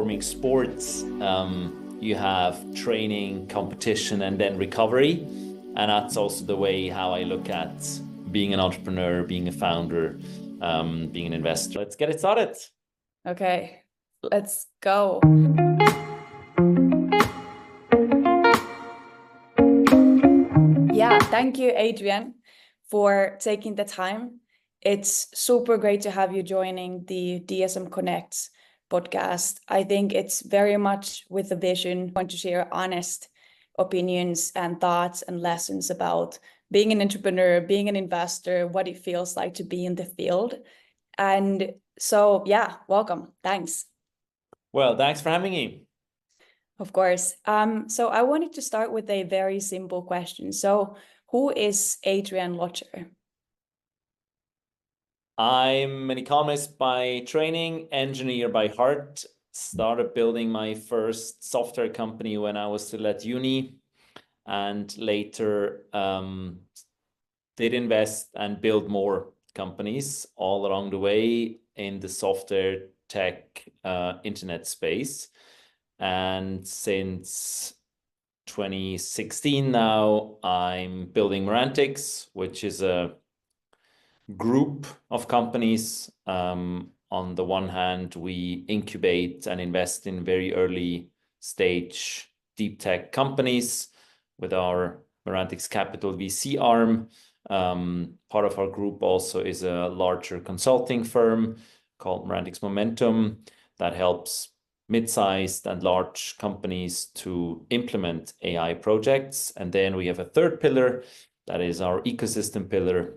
performing sports, you have training, competition, and then recovery. And that's also the way how I look at being an entrepreneur, being a founder, being an investor. Let's get it started. Okay, let's go. Yeah, thank you, Adrian, for taking the time. It's super great to have you joining the DSM Connects podcast. I think it's very much with a vision. I want to share honest opinions and thoughts and lessons about being an entrepreneur, being an investor, what it feels like to be in the field. And so, yeah, welcome. Thanks. Well, thanks for having me. Of course. So I wanted to start with a very simple question. So who is Adrian Locher? I'm an economist by training, engineer by heart. Started building my first software company when I was still at uni, and later did invest and build more companies all along the way in the software tech internet space. And since 2016 now, I'm building Merantix, which is a group of companies. On the one hand, we incubate and invest in very early stage deep tech companies with our Merantix Capital VC arm. Part of our group also is a larger consulting firm called Merantix Momentum that helps mid-sized and large companies to implement AI projects. And then we have a third pillar that is our ecosystem pillar.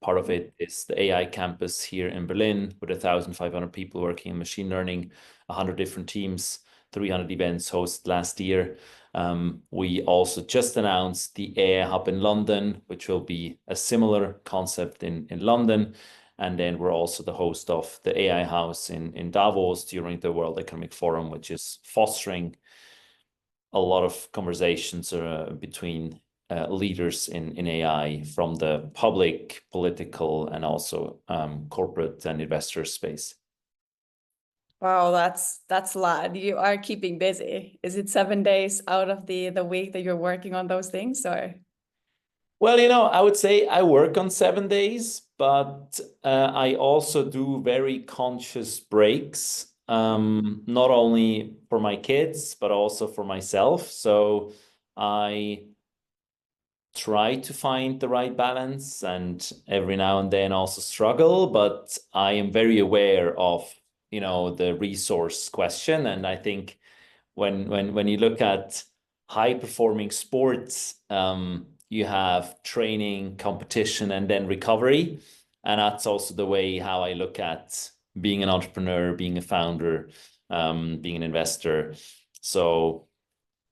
Part of it is the AI campus here in Berlin with 1,500 people working in machine learning, 100 different teams, 300 events hosted last year. We also just announced the AI Hub in London, which will be a similar concept in London. And then we're also the host of the AI House in Davos during the World Economic Forum, which is fostering a lot of conversations between leaders in AI from the public, political, and also corporate and investor space. Wow, that's a lot. You are keeping busy. Is it 7 days out of the week that you're working on those things, or? Well, I would say I work on 7 days, but I also do very conscious breaks, not only for my kids, but also for myself. So I try to find the right balance and every now and then also struggle, but I am very aware of, the resource question. And I think when you look at high performing sports, you have training, competition, and then recovery. And that's also the way how I look at being an entrepreneur, being a founder, being an investor. So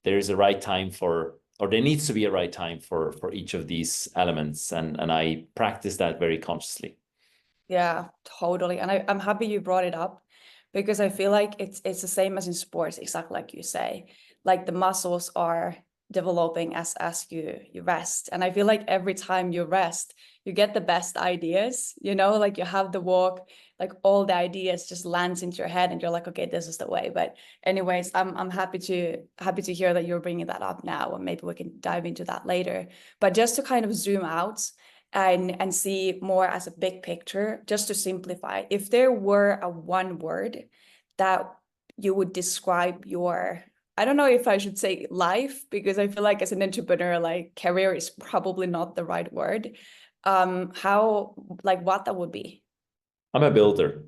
there is a right time or there needs to be a right time for each of these elements. And I practice that very consciously. Yeah, totally. And I'm happy you brought it up because I feel like it's the same as in sports, exactly like you say. Like the muscles are developing as you rest. And I feel like every time you rest, you get the best ideas, like you have the walk, like all the ideas just lands into your head and you're like, okay, this is the way. But anyways, I'm happy to hear that you're bringing that up now, and maybe we can dive into that later. But just to kind of zoom out and see more as a big picture, just to simplify, if there were a one word that you would describe your, I don't know if I should say life, because I feel like as an entrepreneur, like career is probably not the right word. What that would be? I'm a builder.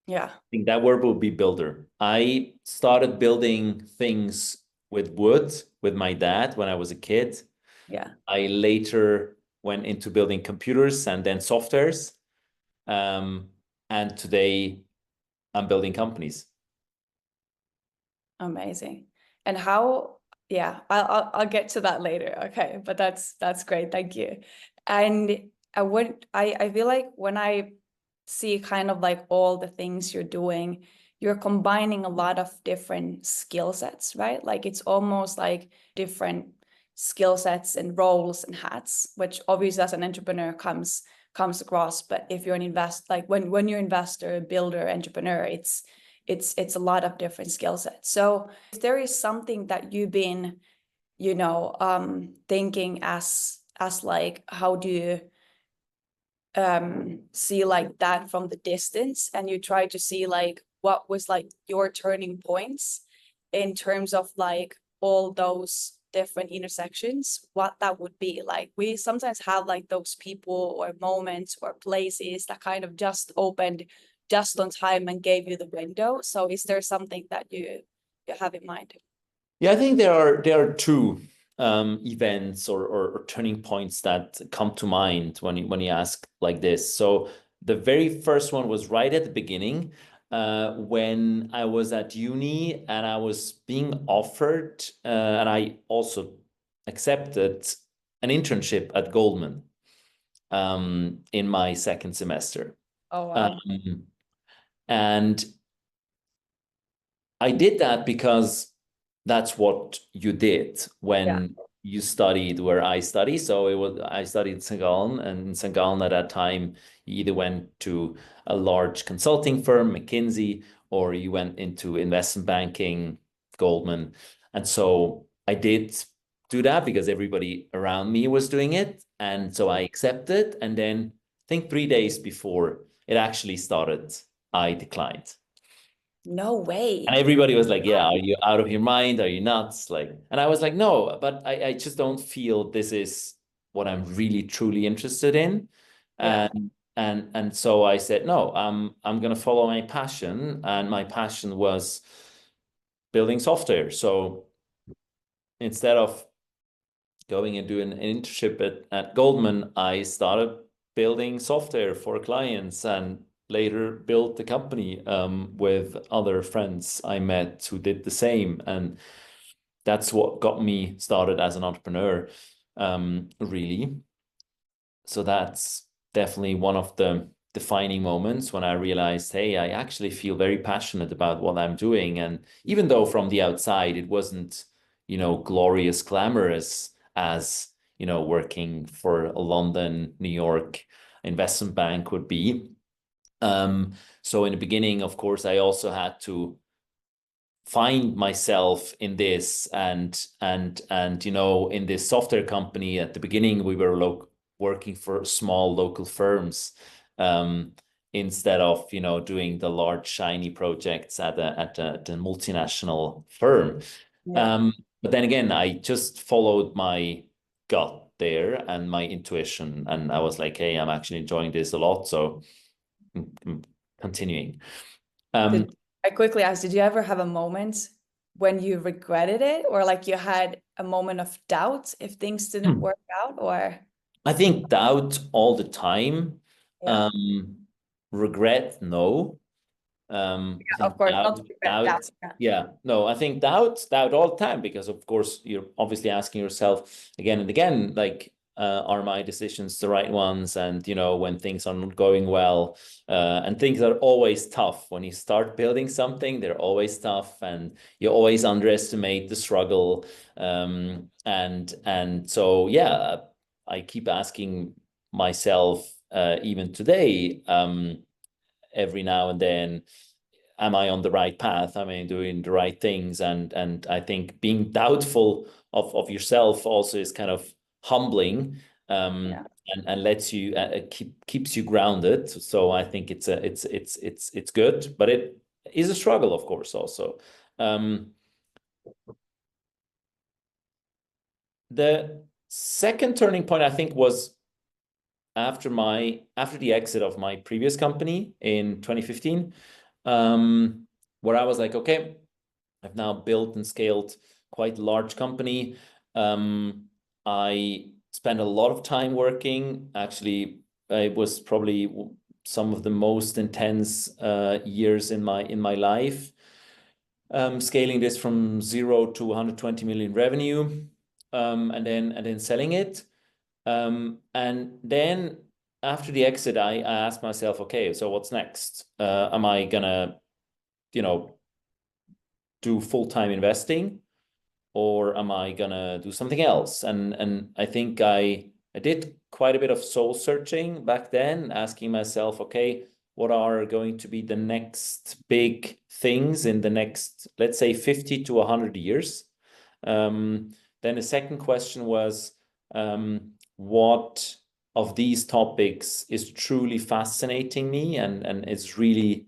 Yeah. I think that word would be builder. I started building things with wood with my dad when I was a kid. Yeah. I later went into building computers and then softwares. And today I'm building companies. Amazing. And how, yeah, I'll get to that later. Okay. But that's great. Thank you. And I feel like when I see kind of like all the things you're doing, you're combining a lot of different skill sets, right? Like it's almost like different skill sets and roles and hats, which obviously as an entrepreneur comes across. But if you're an when you're investor, builder, entrepreneur, it's a lot of different skill sets. So if there is something that you've been, thinking as like, how do you see like that from the distance, and you try to see like what was like your turning points in terms of like all those different intersections, what that would be like. We sometimes have like those people or moments or places that kind of just opened just on time and gave you the window. So is there something that you have in mind? Yeah, I think there are two events or turning points that come to mind when you ask like this. So the very first one was right at the beginning, when I was at uni and I was being offered, and I also accepted an internship at Goldman in my second semester. Oh wow. And I did that because that's what you did Yeah. when you studied where I study. So I studied St. Gallen, and in St. Gallen at that time, you either went to a large consulting firm, McKinsey, or you went into investment banking, Goldman. And so I did do that because everybody around me was doing it. And so I accepted. And then I think 3 days before it actually started, I declined. No And way. everybody was like, yeah, are you out of your mind? Are you nuts? Like, and I was like, no, but I just don't feel this is what I'm really truly interested in. Yeah. And so I said, no, I'm gonna follow my passion. And my passion was building software. So instead of going and doing an internship at Goldman, I started building software for clients and later built the company with other friends I met who did the same. And that's what got me started as an entrepreneur, really. So that's definitely one of the defining moments when I realized, hey, I actually feel very passionate about what I'm doing. And even though from the outside it wasn't, glorious, glamorous as, working for a London, New York investment bank would be. So in the beginning, of course, I also had to find myself in this and in this software company. At the beginning we were working for small local firms, instead of doing the large shiny projects at the multinational firm. Yeah. um, but then again, I just followed my gut there and my intuition, and I was like, hey, I'm actually enjoying this a lot, so continuing. Did um, I quickly ask, did you ever have a moment when you regretted it, or like you had a moment of doubt if things didn't work out, or I think doubt all the time. yeah, Um, Regret, no. I of think course, not doubt, to regret doubt, that. Yeah. yeah, no, I think doubt all the time, because of course you're obviously asking yourself again and again, like, are my decisions the right ones? And when things are not going well, and things are always tough when you start building something, they're always tough, and you always underestimate the struggle. And so yeah, I keep asking myself, even today, every now and then, am I on the right path? Am I doing the right things? And I think being doubtful of yourself also is kind of humbling, Yeah. and lets you, keeps you grounded. So I think it's good, but it is a struggle, of course, also. Um, the second turning point, I think, was after the exit of my previous company in 2015, where I was like, okay, I've now built and scaled quite a large company. I spent a lot of time working. Actually, it was probably some of the most intense years in my life. Scaling this from 0 to 120 million revenue, and then selling it. And then after the exit, I asked myself, okay, so what's next? Am I gonna, you know, do full-time investing, or am I gonna do something else? And I think I did quite a bit of soul searching back then, asking myself, okay, what are going to be the next big things in the next, let's say, 50 to 100 years. Then the second question was, what of these topics is truly fascinating me and it's really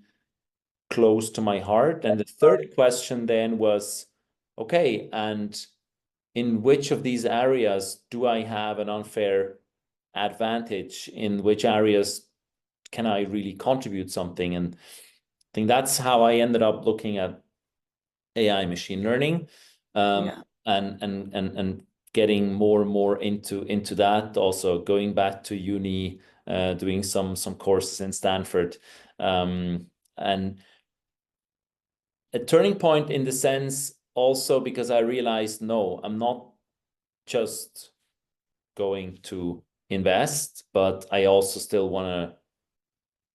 close to my heart? And the third question then was, okay, and in which of these areas do I have an unfair advantage? In which areas can I really contribute something? And I think that's how I ended up looking at AI machine learning, Yeah. and getting more and more into that. Also going back to uni, doing some courses in Stanford, and a turning point in the sense also because I realized, no, I'm not just going to invest, but I also still want to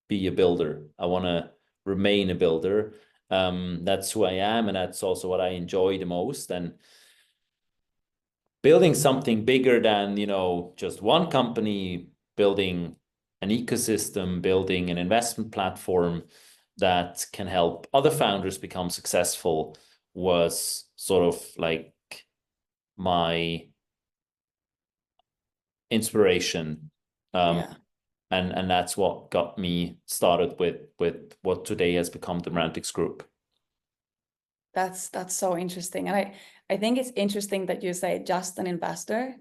be a builder. I want to remain a builder. That's who I am, and that's also what I enjoy the most. And building something bigger than, just one company, building an ecosystem, building an investment platform that can help other founders become successful was sort of like my inspiration. Yeah. And that's what got me started with what today has become the Merantix Group. That's so interesting. And I think it's interesting that you say just an investor,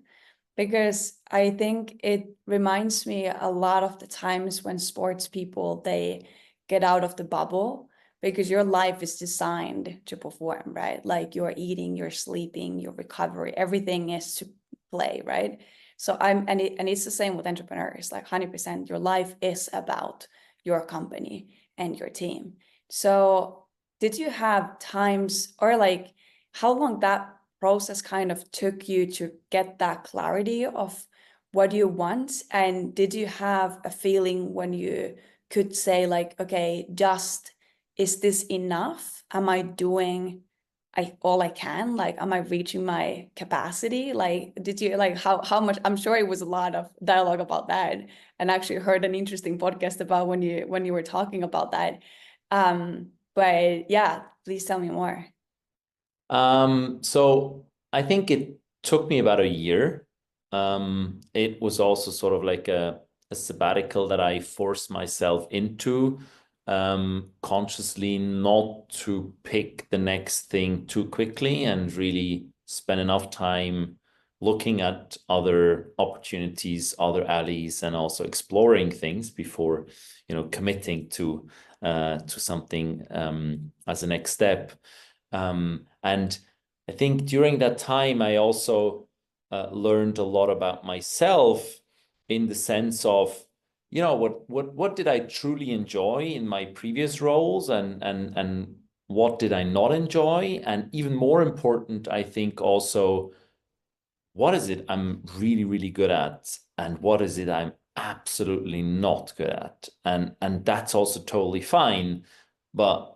because I think it reminds me a lot of the times when sports people, they get out of the bubble, because your life is designed to perform, right? Like you're eating, you're sleeping, your recovery, everything is to play, right? So and it's the same with entrepreneurs, like 100%, your life is about your company and your team. So did you have times, or like how long that process kind of took you to get that clarity of what you want? And did you have a feeling when you could say like, okay, just, is this enough? Am I doing all I can? Like, am I reaching my capacity? Like, did you like how much? I'm sure it was a lot of dialogue about that, and actually heard an interesting podcast about when you were talking about that. But yeah, please tell me more. So I think it took me about a year. It was also sort of like a sabbatical that I forced myself into, consciously not to pick the next thing too quickly and really spend enough time looking at other opportunities, other alleys, and also exploring things before, committing to something as a next step. And I think during that time, I also learned a lot about myself in the sense of, what did I truly enjoy in my previous roles, and what did I not enjoy? And even more important, I think also, what is it I'm really, really good at, and what is it I'm absolutely not good at? And that's also totally fine. But,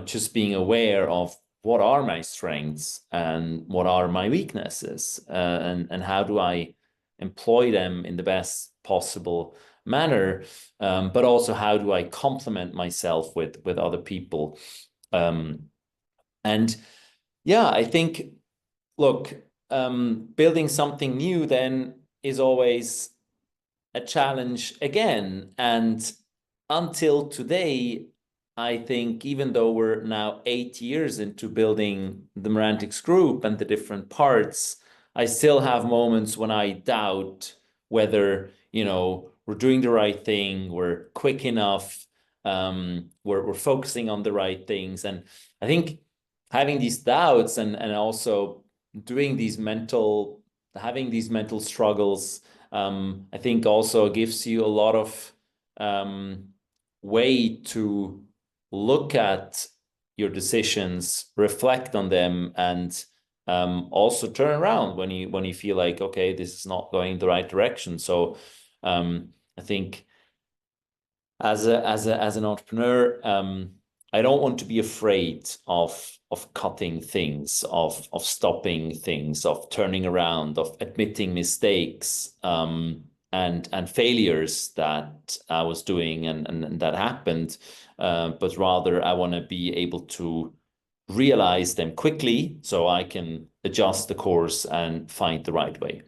just being aware of what are my strengths and what are my weaknesses, and how do I employ them in the best possible manner, but also how do I complement myself with other people. And yeah, I think, look, building something new then is always a challenge again. And until today, I think even though we're now 8 years into building the Merantix Group and the different parts, I still have moments when I doubt whether, we're doing the right thing, we're quick enough, we're focusing on the right things. And I think having these doubts and also doing having these mental struggles, I think also gives you a lot of way to look at your decisions, reflect on them, and also turn around when you feel like, okay, this is not going the right direction. So I think as an entrepreneur, I don't want to be afraid of cutting things, of stopping things, of turning around, of admitting mistakes. and failures that I was doing and that happened, but rather I want to be able to realize them quickly so I can adjust the course and find the right way.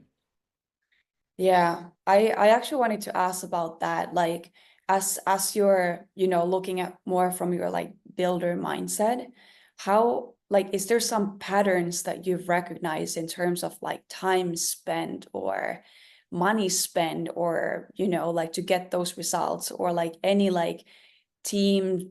Yeah, I actually wanted to ask about that. Like, as you're, looking at more from your like builder mindset, how, like, is there some patterns that you've recognized in terms of like time spent or money spent, or, like to get those results, or like any like team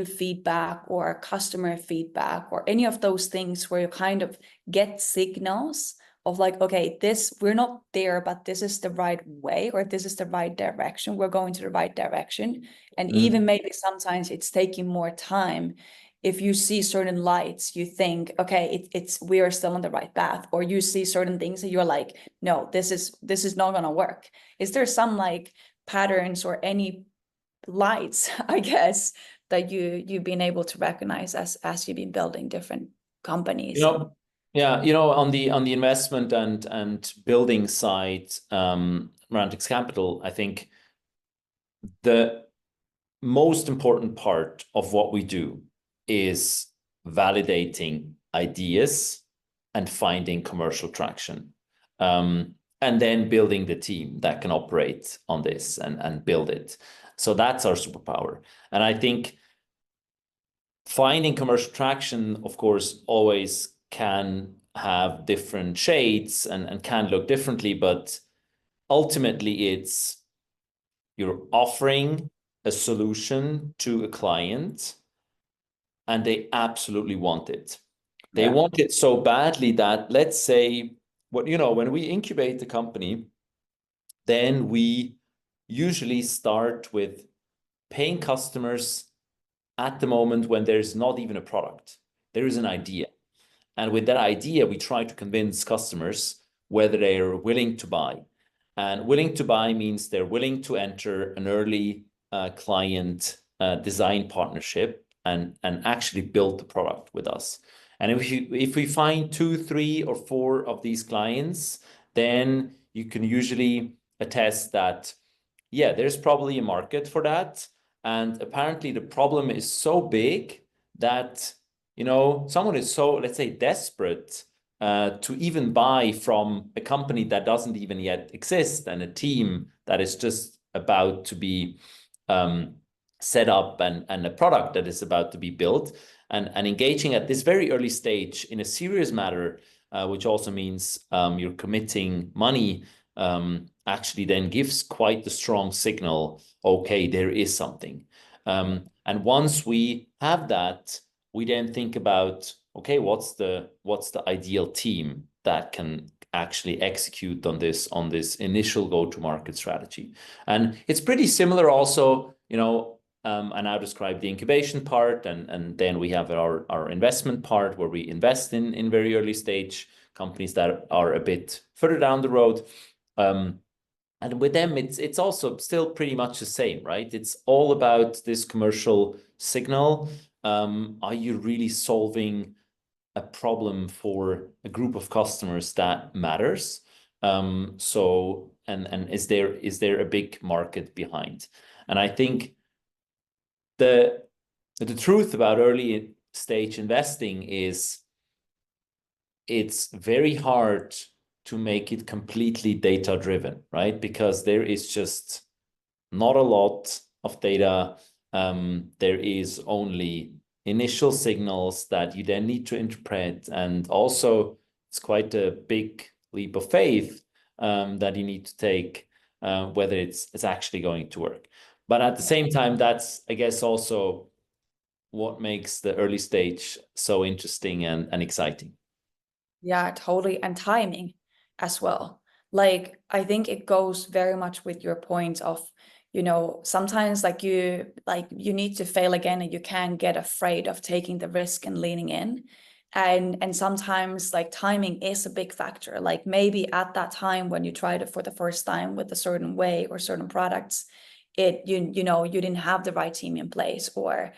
feedback or customer feedback or any of those things where you kind of get signals of like, okay, this, we're not there, but this is the right way, or this is the right direction, we're going to the right direction. And even maybe sometimes it's taking more time. If you see certain lights, you think, okay, it's we are still on the right path, or you see certain things that you're like, no, this is not going to work. Is there some like patterns or any lights, I guess, that you've been able to recognize as you've been building different companies? Yeah, on the investment and building side, Merantix Capital, I think the most important part of what we do is validating ideas and finding commercial traction. And then building the team that can operate on this and build it. So that's our superpower. And I think finding commercial traction, of course, always can have different shades and can look differently, but ultimately it's you're offering a solution to a client and they absolutely want it. They want it so badly that, let's say, when we incubate the company, then we usually start with paying customers at the moment when there's not even a product. There is an idea. And with that idea, we try to convince customers whether they are willing to buy. And willing to buy means they're willing to enter an early client design partnership and actually build the product with us. And if we find 2, 3, or 4 of these clients, then you can usually attest that, yeah, there's probably a market for that. And apparently the problem is so big that, someone is so, let's say, desperate to even buy from a company that doesn't even yet exist and a team that is just about to be set up and a product that is about to be built, and engaging at this very early stage in a serious matter, which also means you're committing money, actually then gives quite the strong signal, okay, there is something. And once we have that, we then think about, okay, what's the ideal team that can actually execute on this initial go-to-market strategy. And it's pretty similar also, I now describe the incubation part, and then we have our investment part where we invest in very early stage companies that are a bit further down the road. And with them, it's also still pretty much the same, right? It's all about this commercial signal. Are you really solving a problem for a group of customers that matters? So is there a big market behind? And I think the truth about early stage investing is it's very hard to make it completely data driven, right? Because there is just not a lot of data. There is only initial signals that you then need to interpret. And also it's quite a big leap of faith that you need to take, whether it's actually going to work. But at the same time, that's, I guess, also what makes the early stage so interesting and exciting. Yeah, totally. And timing as well. Like, I think it goes very much with your point of, sometimes like you need to fail again and you can't get afraid of taking the risk and leaning in. And sometimes like timing is a big factor. Like maybe at that time when you tried it for the first time with a certain way or certain products, you didn't have the right team in place, or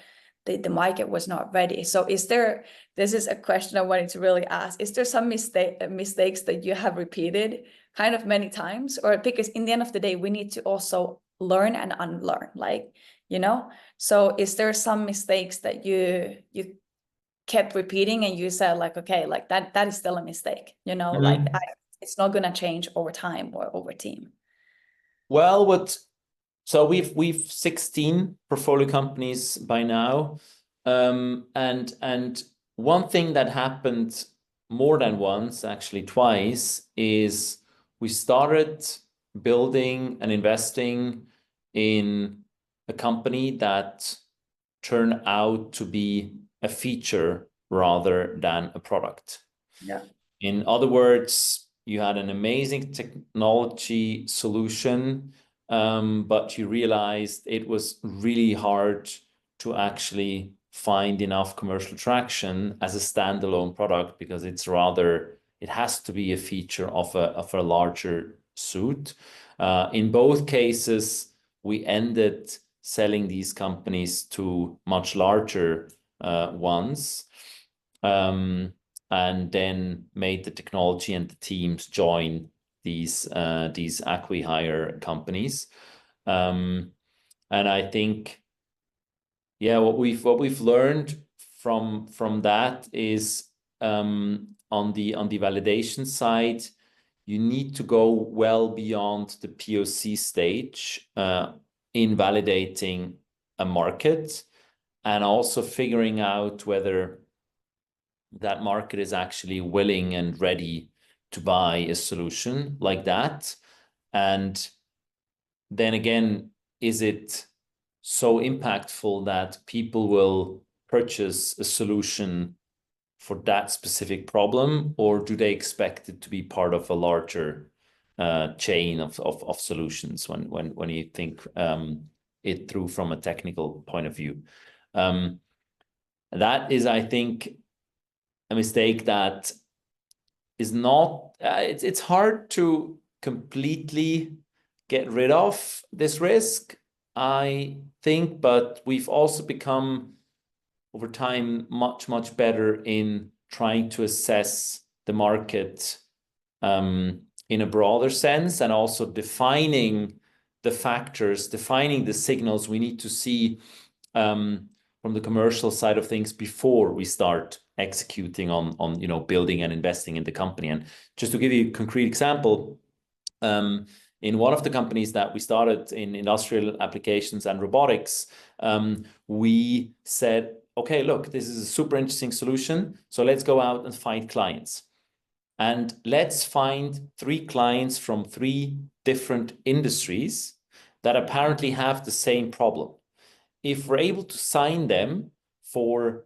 the market was not ready. So this is a question I wanted to really ask. Is there some mistakes that you have repeated kind of many times, or because in the end of the day, we need to also learn and unlearn, like, you know? So is there some mistakes that you kept repeating and you said like, okay, like that is still a mistake, you know, like it's not going to change over time or over team? Well, so we've 16 portfolio companies by now. And one thing that happened more than once, actually twice, is we started building and investing in a company that turned out to be a feature rather than a product. Yeah. In other words, you had an amazing technology solution, but you realized it was really hard to actually find enough commercial traction as a standalone product because it has to be a feature of a larger suite. In both cases, we ended selling these companies to much larger ones. And then made the technology and the teams join these acqui-hire companies. And I think, yeah, what we've learned from that is on the validation side, you need to go well beyond the POC stage in validating a market and also figuring out whether that market is actually willing and ready to buy a solution like that. And then again, is it so impactful that people will purchase a solution for that specific problem, or do they expect it to be part of a larger chain of solutions when you think it through from a technical point of view? That is, I think, a mistake that is not, it's hard to completely get rid of this risk, I think, but we've also become over time much better in trying to assess the market in a broader sense, and also defining the factors, defining the signals we need to see from the commercial side of things before we start executing on building and investing in the company. And just to give you a concrete example, in one of the companies that we started in industrial applications and robotics, we said, okay, look, this is a super interesting solution, so let's go out and find clients. And let's find 3 clients from 3 different industries that apparently have the same problem. If we're able to sign them for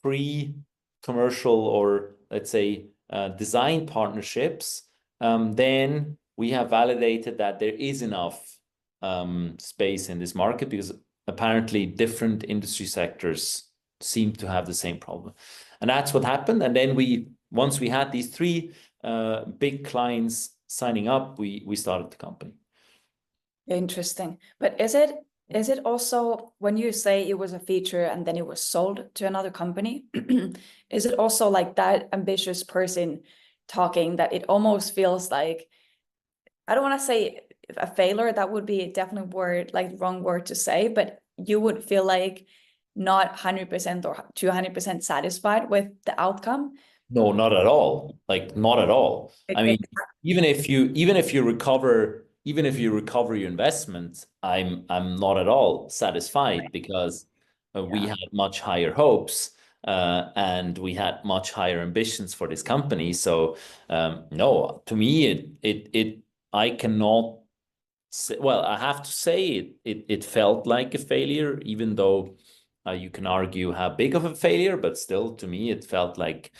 pre-commercial or let's say design partnerships, then we have validated that there is enough space in this market, because apparently different industry sectors seem to have the same problem. And that's what happened. And then once we had these 3 big clients signing up, we started the company. Interesting. But is it also, when you say it was a feature and then it was sold to another company, is it also like that ambitious person talking that it almost feels like, I don't want to say a failure, that would be definitely wrong word to say, but you would feel like not 100% or 200% satisfied with the outcome? No, not at all. Like, not at all. I mean, even if you recover your investment, I'm not at all satisfied, because we had much higher hopes and we had much higher ambitions for this company. So no, to me, I cannot say, well, I have to say it felt like a failure, even though you can argue how big of a failure, but still, to me, it felt like,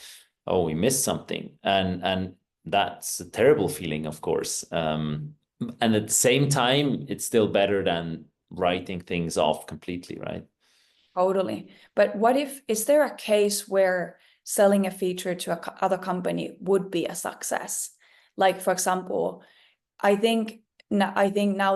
oh, we missed something. And that's a terrible feeling, of course. And at the same time, it's still better than writing things off completely, right? Totally. But is there a case where selling a feature to other company would be a success? Like, for example, I think now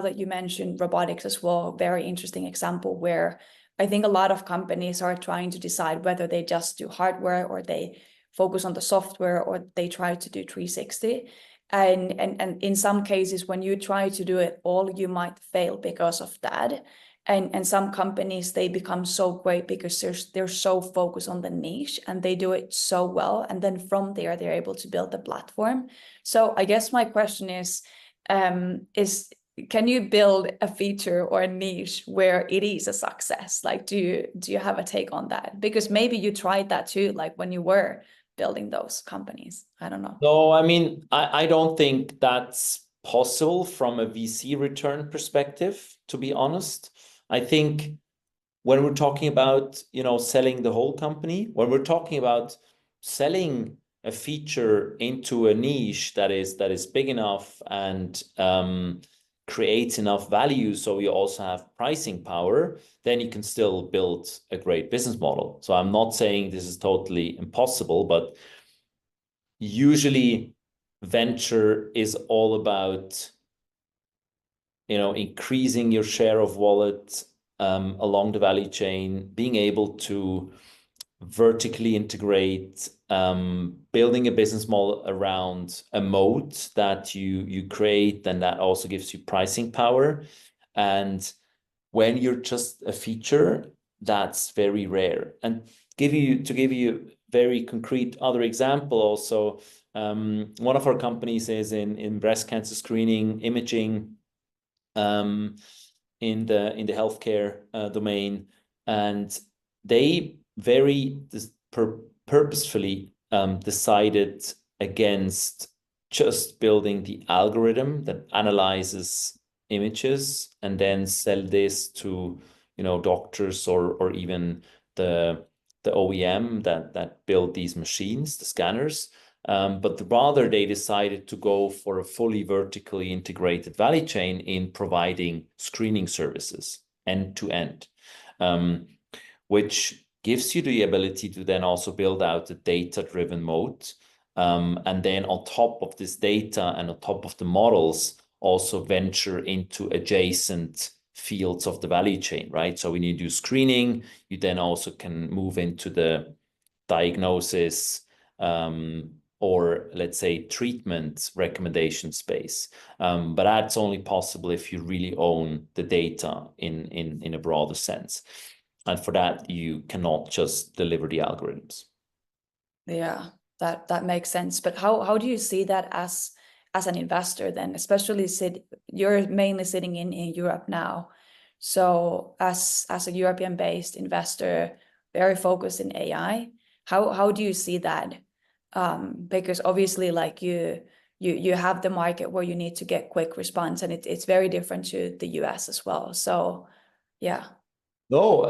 that you mentioned robotics as well, very interesting example, where I think a lot of companies are trying to decide whether they just do hardware or they focus on the software or they try to do 360. And in some cases, when you try to do it all, you might fail because of that. And some companies, they become so great because they're so focused on the niche and they do it so well. And then from there, they're able to build a platform. So I guess my question is can you build a feature or a niche where it is a success? Like, do you have a take on that? Because maybe you tried that too, like when you were building those companies. I don't know. No, I mean, I don't think that's possible from a VC return perspective, to be honest. I think when we're talking about, selling the whole company, when we're talking about selling a feature into a niche that is big enough and creates enough value, so you also have pricing power, then you can still build a great business model. So I'm not saying this is totally impossible, but usually venture is all about increasing your share of wallet along the value chain, being able to vertically integrate, building a business model around a moat that you create, and that also gives you pricing power. And when you're just a feature, that's very rare. And to give you very concrete other example also, one of our companies is in breast cancer screening, imaging, in the healthcare domain, and they very purposefully decided against just building the algorithm that analyzes images and then sell this to doctors or even the OEM that build these machines, the scanners. But rather they decided to go for a fully vertically integrated value chain in providing screening services end to end, which gives you the ability to then also build out a data-driven moat. And then on top of this data and on top of the models, also venture into adjacent fields of the value chain, right? So when you do screening, you then also can move into the diagnosis, or let's say treatment recommendation space. But that's only possible if you really own the data in a broader sense. And for that, you cannot just deliver the algorithms. Yeah, that makes sense. But how do you see that as an investor then, especially you're mainly sitting in Europe now. So as a European-based investor, very focused in AI, how do you see that? Because obviously, like you have the market where you need to get quick response, and it's very different to the US as well. So yeah. No,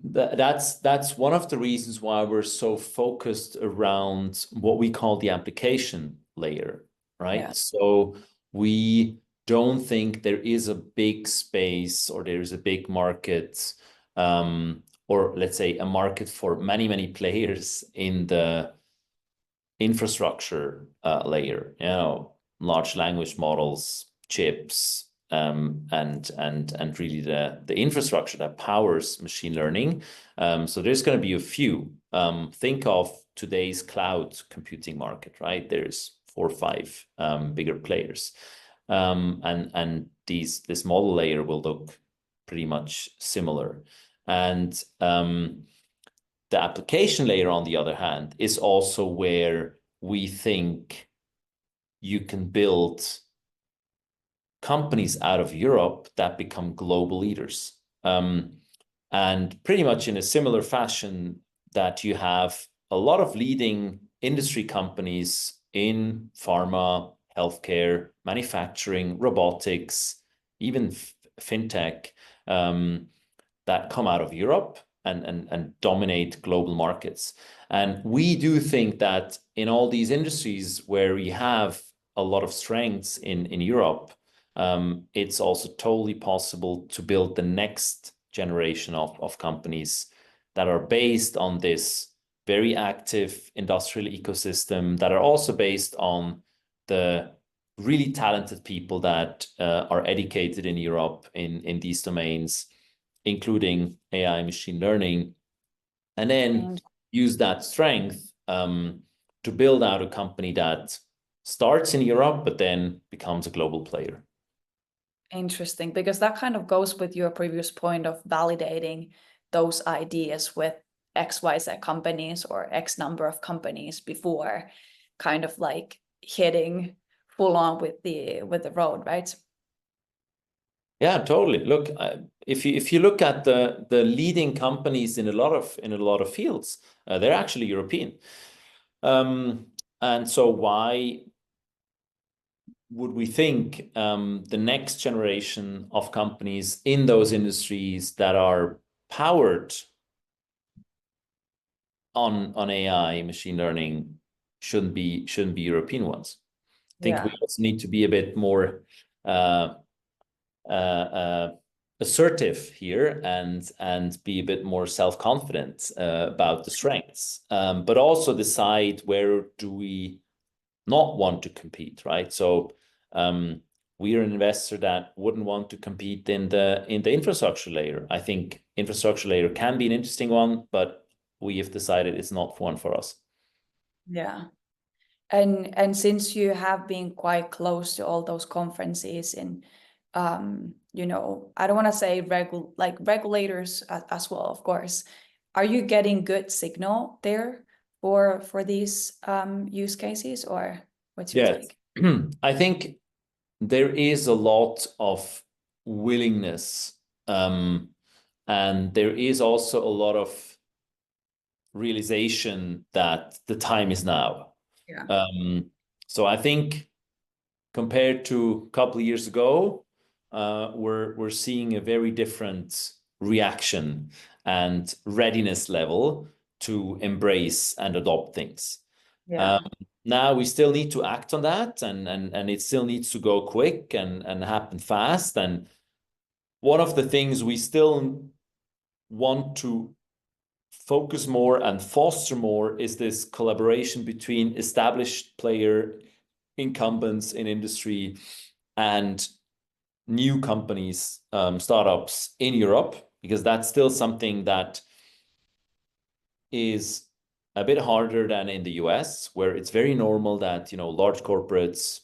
that's one of the reasons why we're so focused around what we call the application layer, right? Yeah. So we don't think there is a big space or there is a big market, or let's say a market for many, many players in the infrastructure layer, large language models, chips, and really the infrastructure that powers machine learning. So there's going to be a few. Think of today's cloud computing market, right? There's 4 or 5 bigger players, and this model layer will look pretty much similar. And the application layer, on the other hand, is also where we think you can build companies out of Europe that become global leaders. And pretty much in a similar fashion that you have a lot of leading industry companies in pharma, healthcare, manufacturing, robotics, even fintech, that come out of Europe and dominate global markets. And we do think that in all these industries where we have a lot of strengths in Europe, it's also totally possible to build the next generation of companies that are based on this very active industrial ecosystem, that are also based on the really talented people that are educated in Europe in these domains, including AI, machine learning, and then use that strength to build out a company that starts in Europe, but then becomes a global player. Interesting, because that kind of goes with your previous point of validating those ideas with XYZ companies or X number of companies before kind of like hitting full on with the road, right? Yeah, totally. Look, if you look at the leading companies in a lot of fields, they're actually European. And so why would we think the next generation of companies in those industries that are powered on AI, machine learning, shouldn't be European ones? I think we also need to be a bit more assertive here and be a bit more self-confident about the strengths, but also decide where do we not want to compete, right? So we are an investor that wouldn't want to compete in the infrastructure layer. I think infrastructure layer can be an interesting one, but we have decided it's not one for us. Yeah. And since you have been quite close to all those conferences and you know, I don't want to say regulators as well, of course, are you getting good signal there for these use cases, or what's your take? I think there is a lot of willingness, and there is also a lot of realization that the time is now. Yeah. So I think compared to a couple of years ago, we're seeing a very different reaction and readiness level to embrace and adopt things. Yeah. Now we still need to act on that, and it still needs to go quick and happen fast. And one of the things we still want to focus more and foster more is this collaboration between established player incumbents in industry and new companies, startups in Europe, because that's still something that is a bit harder than in the US, where it's very normal that, you know, large corporates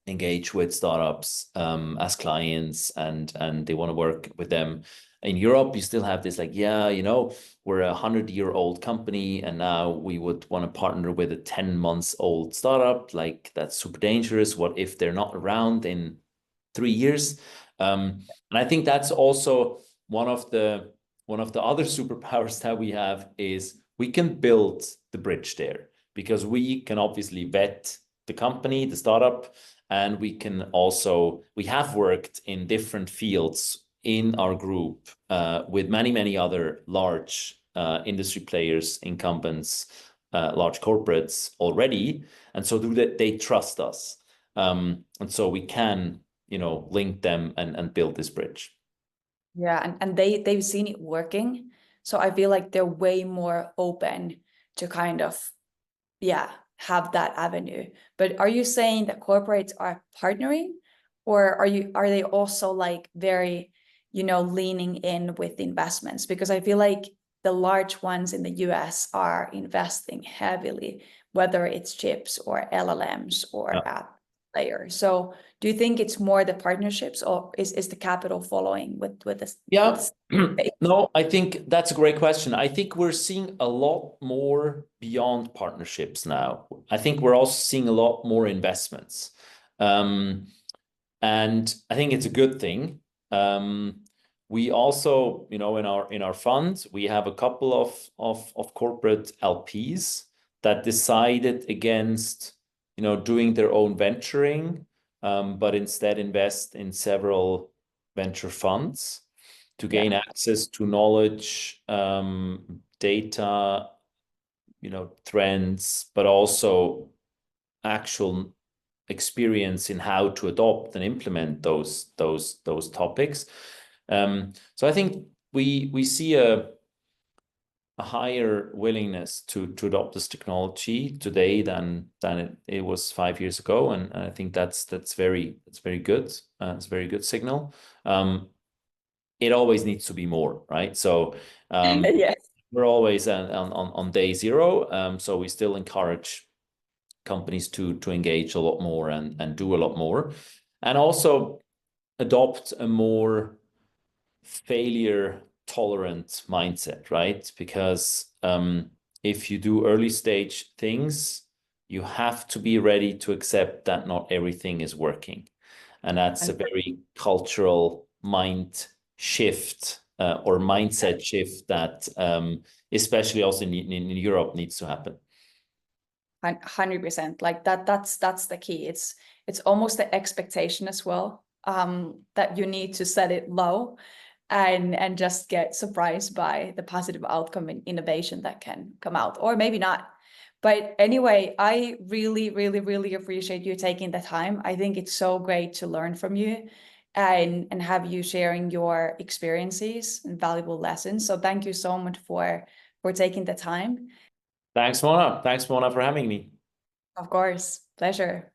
engage with startups as clients and they want to work with them. In Europe, you still have this like, yeah, you know, we're a 100-year-old company and now we would want to partner with a 10-month-old startup. Like, that's super dangerous. What if they're not around in 3 years? And I think that's also one of the other superpowers that we have is we can build the bridge there, because we can obviously vet the company, the startup, and we have worked in different fields in our group with many other large industry players, incumbents, large corporates already. And so they trust us. And so we can, you know, link them and build this bridge. Yeah, and they've seen it working. So I feel like they're way more open to kind of, yeah, have that avenue. But are you saying that corporates are partnering, or are they also like very, you know, leaning in with investments? Because I feel like the large ones in the US are investing heavily, whether it's chips or LLMs or app layer. So do you think it's more the partnerships, or is the capital following with this? Yeah. No, I think that's a great question. I think we're seeing a lot more beyond partnerships now. I think we're also seeing a lot more investments. And I think it's a good thing. We also, you know, in our fund, we have a couple of corporate LPs that decided against, you know, doing their own venturing, but instead invest in several venture funds to gain access to knowledge, data, you know, trends, but also actual experience in how to adopt and implement those topics. So I think we see a higher willingness to adopt this technology today than it was 5 years ago, and I think that's very good. It's a very good signal. It always needs to be more, right? So Yes. we're always on day zero, so we still encourage companies to engage a lot more and do a lot more, and also adopt a more failure tolerant mindset, right? Because if you do early stage things, you have to be ready to accept that not everything is working. And that's a very cultural mind shift or mindset shift that especially also in Europe needs to happen. 100%. Like that's the key. It's almost the expectation as well, that you need to set it low and just get surprised by the positive outcome and innovation that can come out, or maybe not. But anyway, I really, really, really appreciate you taking the time. I think it's so great to learn from you and have you sharing your experiences and valuable lessons. So thank you so much for taking the time. Thanks, Mona. Thanks, Mona, for having me. Of course, pleasure.